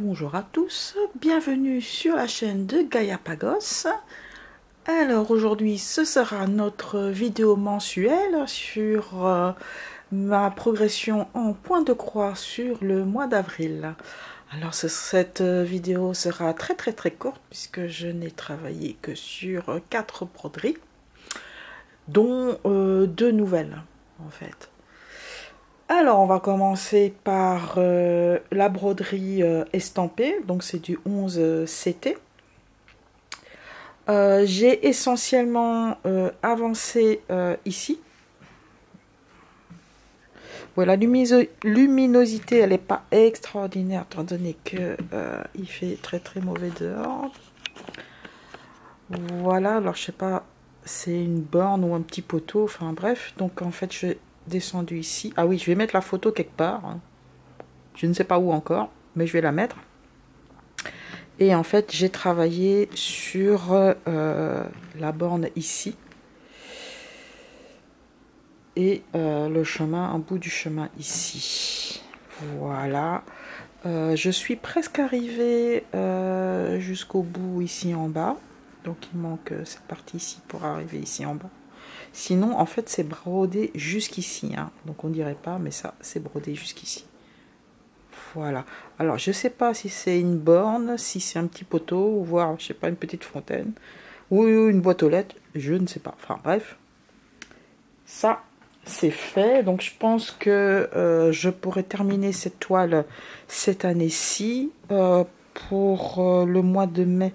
Bonjour à tous, bienvenue sur la chaîne de Gaiapagos. Alors aujourd'hui ce sera notre vidéo mensuelle sur ma progression en point de croix sur le mois d'avril. Alors cette vidéo sera très courte puisque je n'ai travaillé que sur 4 broderies, dont 2 nouvelles en fait. Alors on va commencer par la broderie estampée, donc c'est du 11 CT. J'ai essentiellement avancé ici. Voilà, la luminosité elle n'est pas extraordinaire étant donné que il fait très mauvais dehors. Voilà, alors je sais pas, c'est une borne ou un petit poteau, enfin bref, donc en fait je descendu ici. Ah oui, je vais mettre la photo quelque part. Je ne sais pas où encore, mais je vais la mettre. Et en fait, j'ai travaillé sur la borne ici. Et le chemin, un bout du chemin ici. Voilà. Je suis presque arrivée jusqu'au bout ici en bas. Donc il manque cette partie ici pour arriver ici en bas. Sinon, en fait, c'est brodé jusqu'ici. Hein. Donc, on dirait pas, mais ça, c'est brodé jusqu'ici. Voilà. Alors, je sais pas si c'est une borne, si c'est un petit poteau, ou voire, je sais pas, une petite fontaine, ou une boîte aux lettres. Je ne sais pas. Enfin, bref. Ça, c'est fait. Donc, je pense que je pourrais terminer cette toile cette année-ci pour le mois de mai.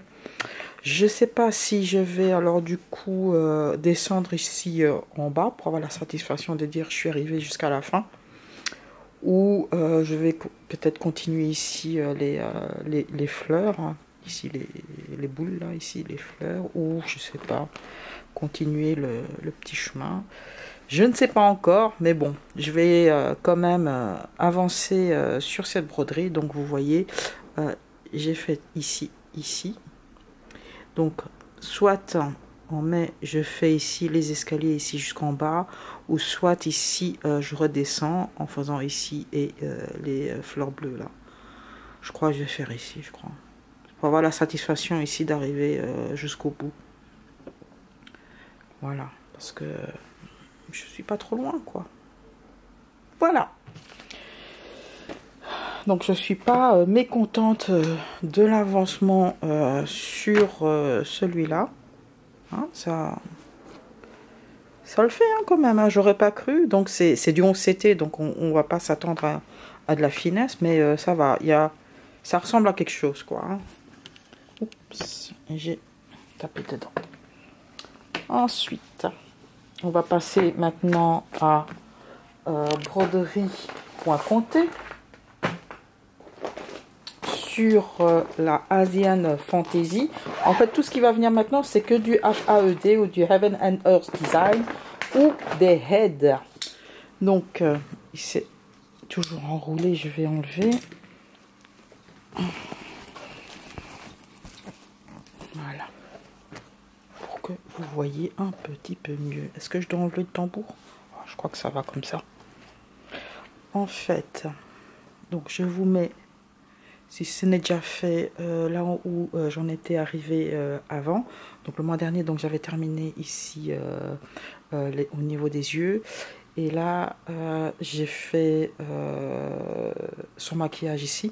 Je sais pas si je vais alors du coup descendre ici en bas pour avoir la satisfaction de dire je suis arrivée jusqu'à la fin, ou je vais peut-être continuer ici les fleurs, hein. Ici les boules là, ici les fleurs, ou je sais pas, continuer le petit chemin. Je ne sais pas encore, mais bon, je vais quand même avancer sur cette broderie. Donc vous voyez, j'ai fait ici. Donc, soit en mai, je fais ici les escaliers ici jusqu'en bas, ou soit ici, je redescends en faisant ici et les fleurs bleues là. Je crois que je vais faire ici, je crois. Pour avoir la satisfaction ici d'arriver jusqu'au bout. Voilà, parce que je suis pas trop loin, quoi. Voilà. Donc, je suis pas mécontente de l'avancement sur celui-là. Hein, ça le fait hein, quand même, hein, j'aurais pas cru. Donc c'est du 11 CT, donc on va pas s'attendre à de la finesse, mais ça va. Ça ressemble à quelque chose, quoi. Hein. Oups, j'ai tapé dedans. Ensuite, on va passer maintenant à broderie point compté sur la Asian Fantasy. En fait, tout ce qui va venir maintenant, c'est que du HAED ou du Heaven and Earth Design ou des heads. Donc, c'est toujours enroulé, je vais enlever. Voilà. Pour que vous voyez un petit peu mieux. Est-ce que je dois enlever le tambour? Oh, je crois que ça va comme ça. En fait, donc je vous mets, si ce n'est déjà fait, là où j'en étais arrivé avant. Donc le mois dernier, donc j'avais terminé ici au niveau des yeux. Et là, j'ai fait son maquillage ici.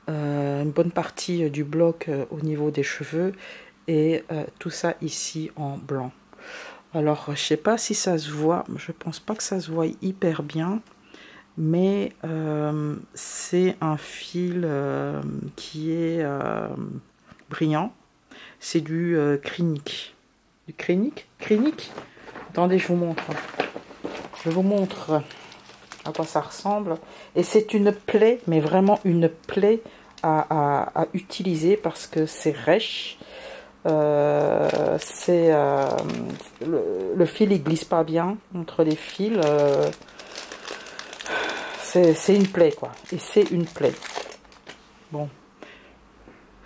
Une bonne partie du bloc au niveau des cheveux. Et tout ça ici en blanc. Alors, je sais pas si ça se voit. Je pense pas que ça se voit hyper bien. Mais c'est un fil qui est brillant. C'est du Krinik. Du Krinik? Attendez, je vous montre. Je vous montre à quoi ça ressemble. Et c'est une plaie, mais vraiment une plaie à utiliser parce que c'est rêche. Le fil il glisse pas bien entre les fils. C'est une plaie quoi. Et c'est une plaie. Bon.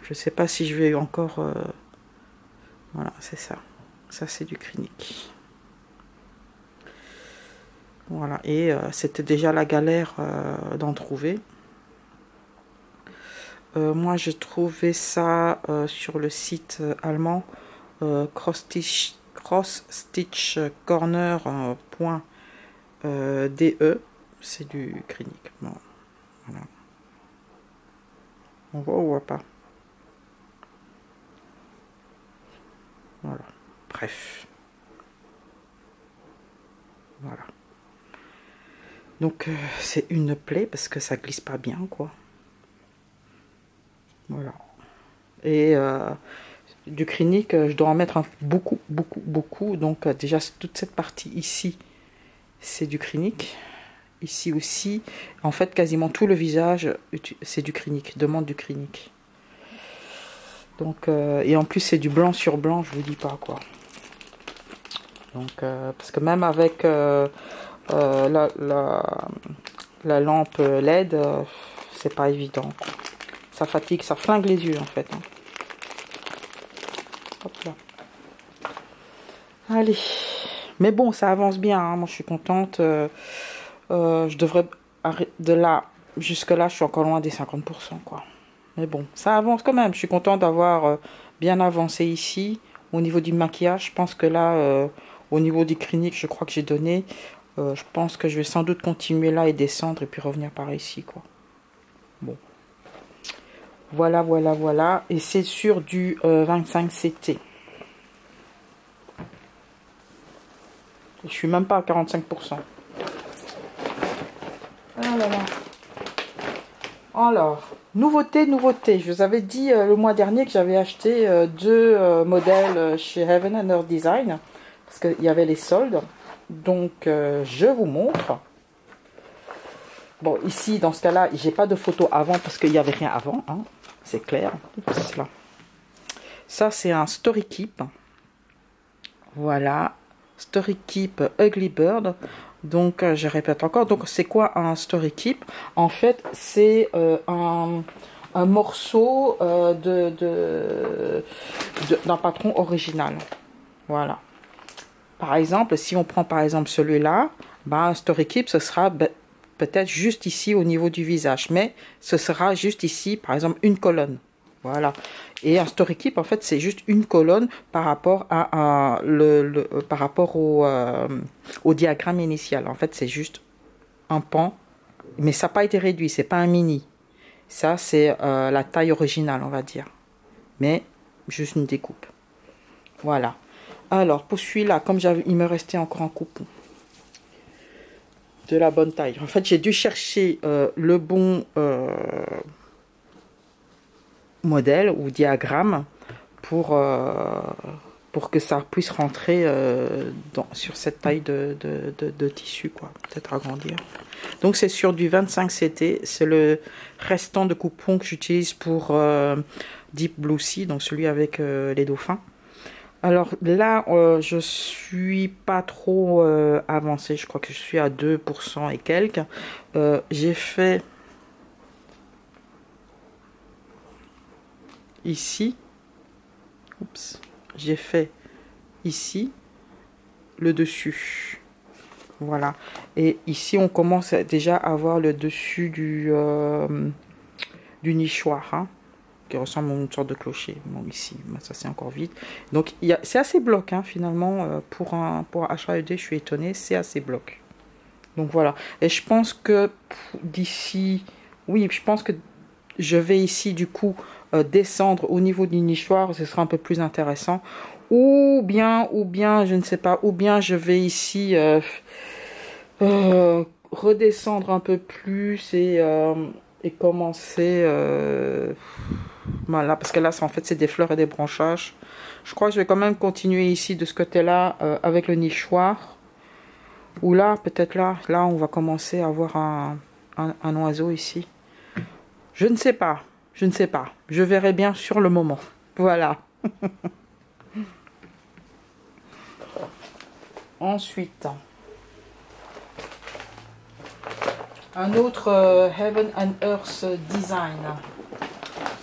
Je sais pas si je vais encore... Voilà, c'est ça. Ça, c'est du Krinik. Voilà. Et c'était déjà la galère d'en trouver. Moi, j'ai trouvé ça sur le site allemand crossstitchcorner.de. C'est du Krinik. Bon, voilà. On voit ou on voit pas? Voilà. Bref. Voilà. Donc, c'est une plaie parce que ça glisse pas bien, quoi. Voilà. Et du Krinik, je dois en mettre beaucoup, beaucoup, beaucoup. Donc, déjà, toute cette partie ici, c'est du Krinik. Ici aussi. En fait, quasiment tout le visage, c'est du Krinik. Demande du Krinik. Donc, et en plus, c'est du blanc sur blanc, je vous dis pas, quoi. Donc, parce que même avec la lampe LED, c'est pas évident, quoi. Ça fatigue, ça flingue les yeux, en fait. Hein. Hop là. Allez. Mais bon, ça avance bien, hein. Moi, je suis contente. Je devrais arrêter de là jusque là, je suis encore loin des 50%, quoi. Mais bon, ça avance quand même. Je suis contente d'avoir bien avancé ici. Au niveau du maquillage, je pense que là, au niveau du Krinik, je crois que j'ai donné. Je pense que je vais sans doute continuer là et descendre et puis revenir par ici, quoi. Bon. Voilà, voilà, voilà. Et c'est sur du 25 CT. Je suis même pas à 45%. Ah là là. Alors, nouveauté, nouveauté. Je vous avais dit le mois dernier que j'avais acheté deux modèles chez Heaven and Earth Design. Parce qu'il y avait les soldes. Donc, je vous montre. Bon, ici, dans ce cas-là, j'ai pas de photo avant parce qu'il n'y avait rien avant. Hein, c'est clair. Oups, là. Ça, c'est un Story Keep. Voilà. Story Keep Ugly Bird. Donc, je répète encore. Donc, c'est quoi un Story Keep? En fait, c'est un morceau d'un patron original. Voilà. Par exemple, si on prend par exemple celui-là, ben, un Story Keep, ce sera peut-être juste ici au niveau du visage. Mais ce sera juste ici, par exemple, une colonne. Voilà. Et un Story Keep, en fait, c'est juste une colonne par rapport à par rapport au diagramme initial. En fait, c'est juste un pan. Mais ça n'a pas été réduit, c'est pas un mini. Ça, c'est la taille originale, on va dire. Mais juste une découpe. Voilà. Alors, pour celui-là, comme il me restait encore un coupon de la bonne taille. En fait, j'ai dû chercher le bon modèle ou diagramme pour que ça puisse rentrer sur cette taille de tissu, quoi. Peut-être agrandir. Donc, c'est sur du 25 CT. C'est le restant de coupon que j'utilise pour Deep Blue Sea, donc celui avec les dauphins. Alors là, je suis pas trop avancée. Je crois que je suis à 2% et quelques. J'ai fait ici. Oups. J'ai fait ici le dessus. Voilà. Et ici, on commence déjà à voir le dessus du nichoir, hein, qui ressemble à une sorte de clocher. Bon, ici, ça c'est encore vide. Donc, c'est assez bloc, hein, finalement. Pour un HAED, je suis étonnée, c'est assez bloc. Donc, voilà. Et je pense que d'ici... Oui, je pense que je vais ici, du coup, descendre au niveau du nichoir. Ce sera un peu plus intéressant. Ou bien, je ne sais pas, ou bien je vais ici redescendre un peu plus et commencer... Voilà, parce que là, en fait, c'est des fleurs et des branchages. Je crois que je vais quand même continuer ici, de ce côté-là, avec le nichoir. Ou là, peut-être là, on va commencer à avoir un oiseau ici. Je ne sais pas. Je ne sais pas. Je verrai bien sur le moment. Voilà. Ensuite, un autre Heaven and Earth Design.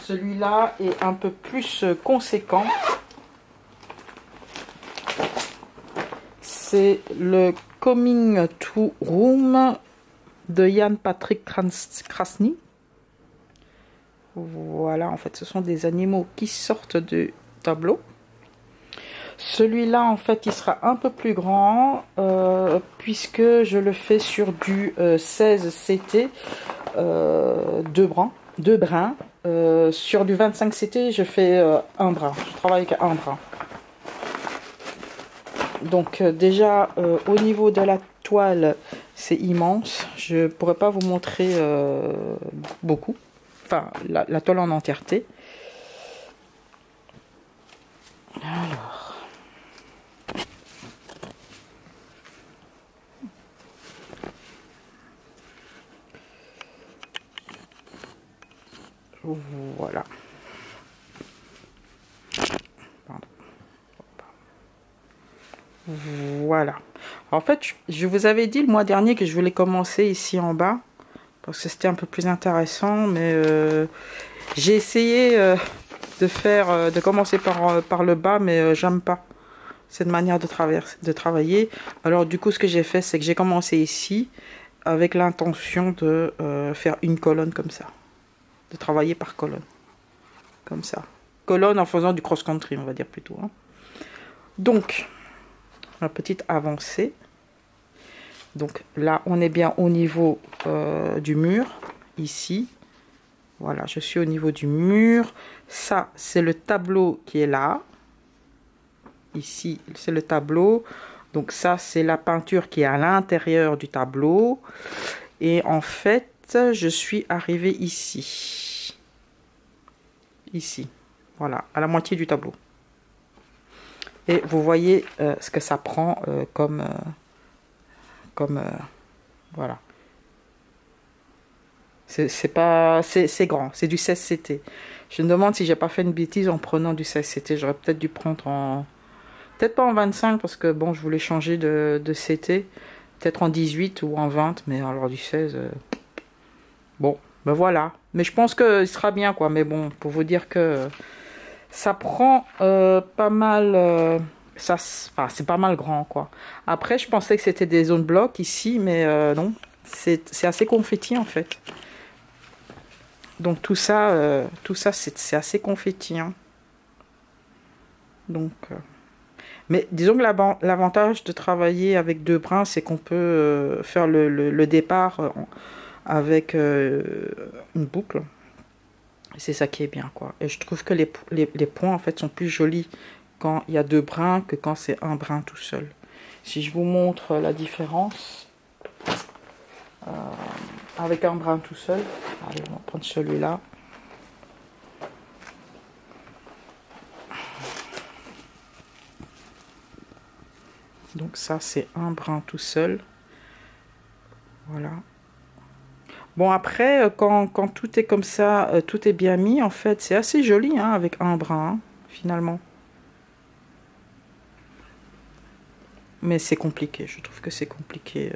Celui-là est un peu plus conséquent. C'est le Coming to Room de Jan Patrick Krasny. Voilà, en fait, ce sont des animaux qui sortent du tableau. Celui-là, en fait, il sera un peu plus grand puisque je le fais sur du 16 CT, deux brins. Sur du 25 CT, je fais un brin. Je travaille avec un brin. Donc déjà, au niveau de la toile, c'est immense. Je ne pourrais pas vous montrer beaucoup. Enfin, la toile en entièreté. Alors. Voilà. Pardon. Voilà. En fait, je vous avais dit le mois dernier que je voulais commencer ici en bas. Parce que c'était un peu plus intéressant. Mais j'ai essayé de commencer par le bas. Mais j'aime pas cette manière de travailler. Alors du coup, ce que j'ai fait, c'est que j'ai commencé ici. Avec l'intention de faire une colonne comme ça. De travailler par colonne. Comme ça. Colonne en faisant du cross-country, on va dire plutôt. Hein. Donc, ma petite avancée. Donc là, on est bien au niveau du mur. Ici. Voilà, je suis au niveau du mur. Ça, c'est le tableau qui est là. Ici, c'est le tableau. Donc ça, c'est la peinture qui est à l'intérieur du tableau. Et en fait, je suis arrivée ici. Ici. Voilà, à la moitié du tableau. Et vous voyez ce que ça prend voilà. C'est grand, c'est du 16 CT. Je me demande si j'ai pas fait une bêtise en prenant du 16 CT. J'aurais peut-être dû prendre en... Peut-être pas en 25 parce que bon, je voulais changer de CT. Peut-être en 18 ou en 20, mais alors du 16... Bon, ben voilà. Mais je pense qu'il sera bien, quoi. Mais bon, pour vous dire que ça prend pas mal... c'est pas mal grand, quoi. Après, je pensais que c'était des zones blocs ici, mais non. C'est assez confetti, en fait. Donc tout ça c'est assez confetti. Hein. Donc... Mais disons que l'avantage de travailler avec deux brins, c'est qu'on peut faire le départ avec une boucle. C'est ça qui est bien, quoi. Et je trouve que les points, en fait, sont plus jolis quand il y a deux brins que quand c'est un brin tout seul. Si je vous montre la différence avec un brin tout seul, allez, on va prendre celui-là. Donc ça, c'est un brin tout seul. Voilà. Bon, après, quand tout est comme ça, tout est bien mis, en fait, c'est assez joli, hein, avec un brin, hein, finalement. Mais c'est compliqué, je trouve que c'est compliqué.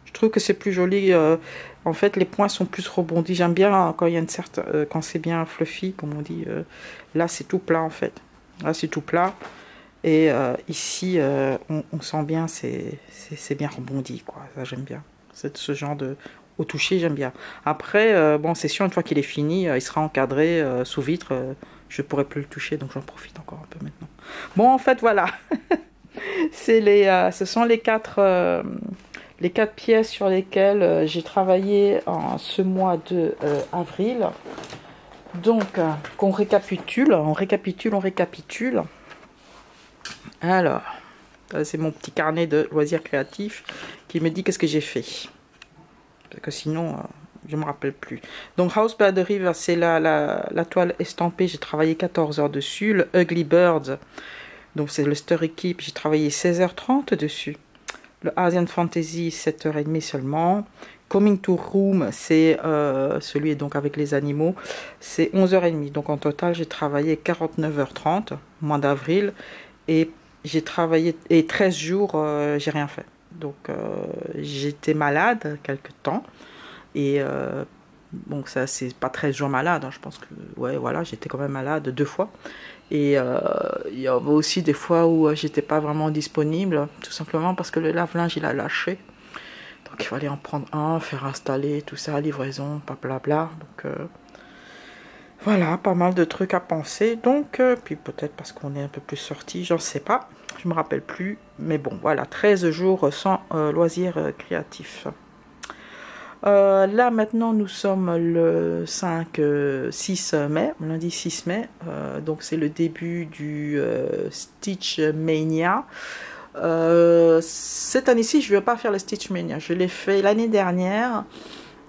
Je trouve que c'est plus joli. En fait, les points sont plus rebondis. J'aime bien quand il y a une certaine... quand c'est bien fluffy, comme on dit. Là, c'est tout plat, en fait. Là, c'est tout plat. Et ici, on sent bien, c'est bien rebondi, quoi. Ça, j'aime bien. C'est ce genre de... Au toucher, j'aime bien. Après, bon, c'est sûr, une fois qu'il est fini, il sera encadré sous vitre. Je ne pourrai plus le toucher, donc j'en profite encore un peu maintenant. Bon, en fait, voilà. Ce sont les quatre pièces sur lesquelles j'ai travaillé en ce mois de avril. Donc, on récapitule. Alors, c'est mon petit carnet de loisirs créatifs qui me dit qu'est-ce que j'ai fait. Parce que sinon, je ne me rappelle plus. Donc, House by the River, c'est la toile estampée. J'ai travaillé 14 heures dessus. Le Ugly Bird, donc c'est le Story Keep. J'ai travaillé 16h30 dessus. Le Asian Fantasy, 7h30 seulement. Coming to Room, c'est celui donc avec les animaux. C'est 11h30. Donc, en total, j'ai travaillé 49h30, mois d'avril. Et j'ai travaillé, et 13 jours, j'ai rien fait. Donc, j'étais malade quelque temps. Et bon, ça, c'est pas 13 jours malade. Hein, je pense que, ouais, voilà, j'étais quand même malade 2 fois. Et il y avait aussi des fois où j'étais pas vraiment disponible. Tout simplement parce que le lave-linge, il a lâché. Donc, il fallait en prendre un, faire installer, tout ça, livraison, blablabla. Donc, Voilà, pas mal de trucs à penser. Donc, puis peut-être parce qu'on est un peu plus sorti, j'en sais pas. Je me rappelle plus. Mais bon, voilà, 13 jours sans loisirs créatifs. Là, maintenant, nous sommes le 6 mai, lundi 6 mai. Donc, c'est le début du Stitch Mania. Cette année-ci, je ne vais pas faire le Stitch Mania. Je l'ai fait l'année dernière.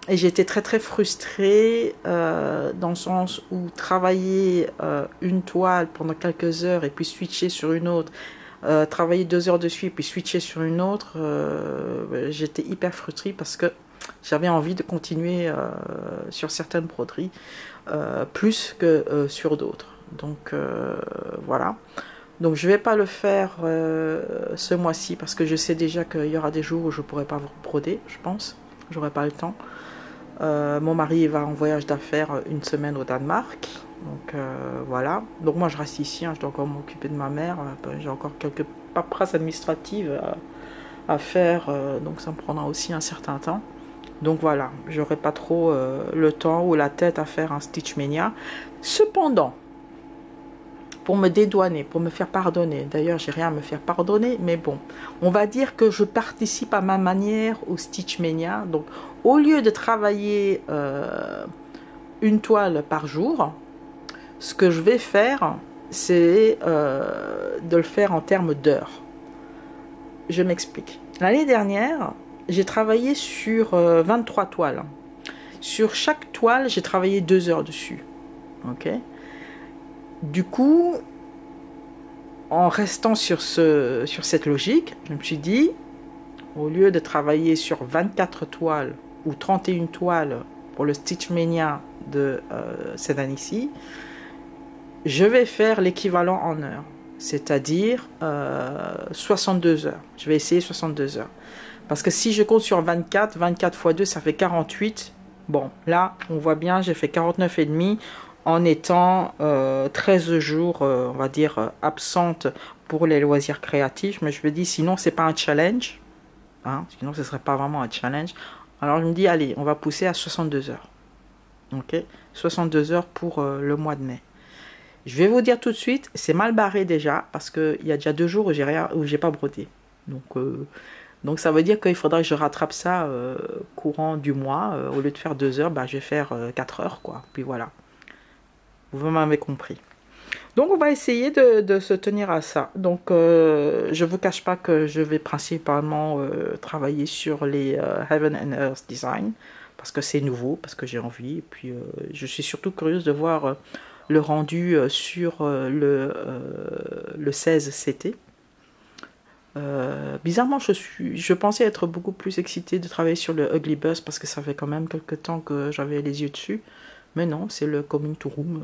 Et j'étais très très frustrée dans le sens où travailler une toile pendant quelques heures et puis switcher sur une autre, travailler 2 heures dessus et puis switcher sur une autre, j'étais hyper frustrée parce que j'avais envie de continuer sur certaines broderies plus que sur d'autres. Donc voilà. Donc je ne vais pas le faire ce mois-ci parce que je sais déjà qu'il y aura des jours où je ne pourrai pas broder, je pense. J'aurai pas le temps. Mon mari va en voyage d'affaires une semaine au Danemark. Donc voilà. Donc moi je reste ici, hein, je dois encore m'occuper de ma mère. J'ai encore quelques paperasses administratives à faire. Donc ça me prendra aussi un certain temps. Donc voilà, j'aurai pas trop le temps ou la tête à faire un Stitch Mania. Cependant, pour me dédouaner, pour me faire pardonner. D'ailleurs, j'ai rien à me faire pardonner, mais bon. On va dire que je participe à ma manière au Stitch Mania. Donc, au lieu de travailler une toile par jour, ce que je vais faire, c'est de le faire en termes d'heures. Je m'explique. L'année dernière, j'ai travaillé sur 23 toiles. Sur chaque toile, j'ai travaillé 2 heures dessus. Ok ? Du coup, en restant sur cette logique, je me suis dit, au lieu de travailler sur 24 toiles ou 31 toiles pour le Stitch Mania de cette année-ci, je vais faire l'équivalent en heures, c'est-à-dire 62 heures. Je vais essayer 62 heures. Parce que si je compte sur 24, 24 x 2, ça fait 48. Bon, là, on voit bien, j'ai fait 49,5 en étant 13 jours, on va dire, absente pour les loisirs créatifs. Mais je me dis, sinon, c'est pas un challenge. Hein, sinon, ce serait pas vraiment un challenge. Alors, je me dis, allez, on va pousser à 62 heures. Ok, 62 heures pour le mois de mai. Je vais vous dire tout de suite, c'est mal barré déjà, parce qu'il y a déjà 2 jours où j'ai pas brodé. Donc ça veut dire qu'il faudra que je rattrape ça courant du mois. Au lieu de faire 2 heures, bah, je vais faire 4 heures, quoi. Puis voilà. Vous m'avez compris. Donc on va essayer de se tenir à ça. Donc je ne vous cache pas que je vais principalement travailler sur les Heaven and Earth Design. Parce que c'est nouveau, parce que j'ai envie. Et puis je suis surtout curieuse de voir le rendu sur le 16 CT. Bizarrement, je pensais être beaucoup plus excitée de travailler sur le Ugly Buzz parce que ça fait quand même quelques temps que j'avais les yeux dessus. Mais non, c'est le Coming to Room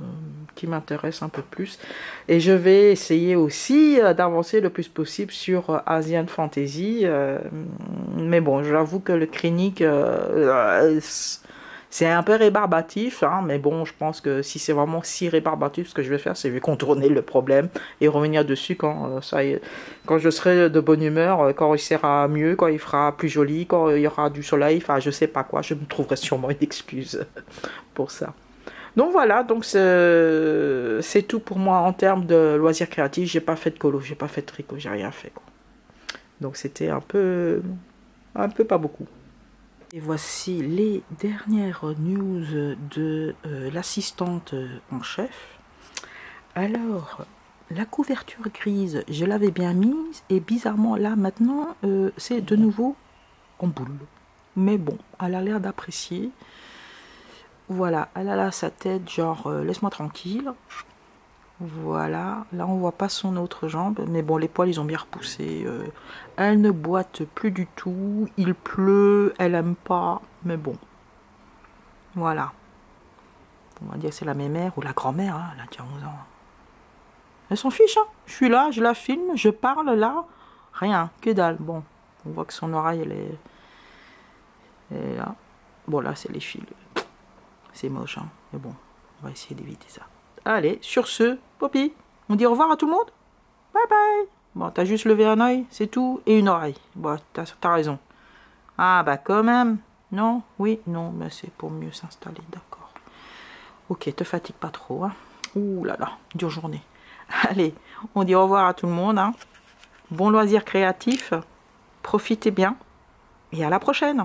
qui m'intéresse un peu plus. Et je vais essayer aussi d'avancer le plus possible sur Asian Fantasy. Mais bon, j'avoue que le clinique, c'est un peu rébarbatif. Hein, mais bon, je pense que si c'est vraiment si rébarbatif, ce que je vais faire, c'est contourner le problème et revenir dessus quand je serai de bonne humeur, quand il sera mieux, quand il fera plus joli, quand il y aura du soleil. Enfin, je sais pas quoi, je me trouverai sûrement une excuse pour ça. Donc voilà, donc c'est tout pour moi en termes de loisirs créatifs. J'ai pas fait de colo, j'ai pas fait de tricot, j'ai rien fait, quoi. Donc c'était un peu pas beaucoup. Et voici les dernières news de l'assistante en chef. Alors, la couverture grise, je l'avais bien mise et bizarrement là maintenant, c'est de nouveau en boule. Mais bon, elle a l'air d'apprécier. Voilà, elle a là sa tête, genre laisse-moi tranquille. Voilà, là on voit pas son autre jambe, mais bon, les poils ils ont bien repoussé. Elle ne boite plus du tout, il pleut, elle aime pas, mais bon. Voilà. On va dire que c'est la mémère ou la grand-mère, hein, elle a déjà 11 ans. Elle s'en fiche, hein. Je suis là, je la filme, je parle là, rien, que dalle. Bon, on voit que son oreille elle est là. Bon, là c'est les fils. C'est moche, hein. Mais bon, on va essayer d'éviter ça. Allez, sur ce, Poppy, on dit au revoir à tout le monde. Bye bye. Bon, t'as juste levé un œil, c'est tout, et une oreille. Bon, t'as raison. Ah bah quand même. Non, oui, non, mais c'est pour mieux s'installer, d'accord. Ok, te fatigue pas trop. Hein. Ouh là là, dure journée. Allez, on dit au revoir à tout le monde. Hein. Bon loisir créatif. Profitez bien. Et à la prochaine.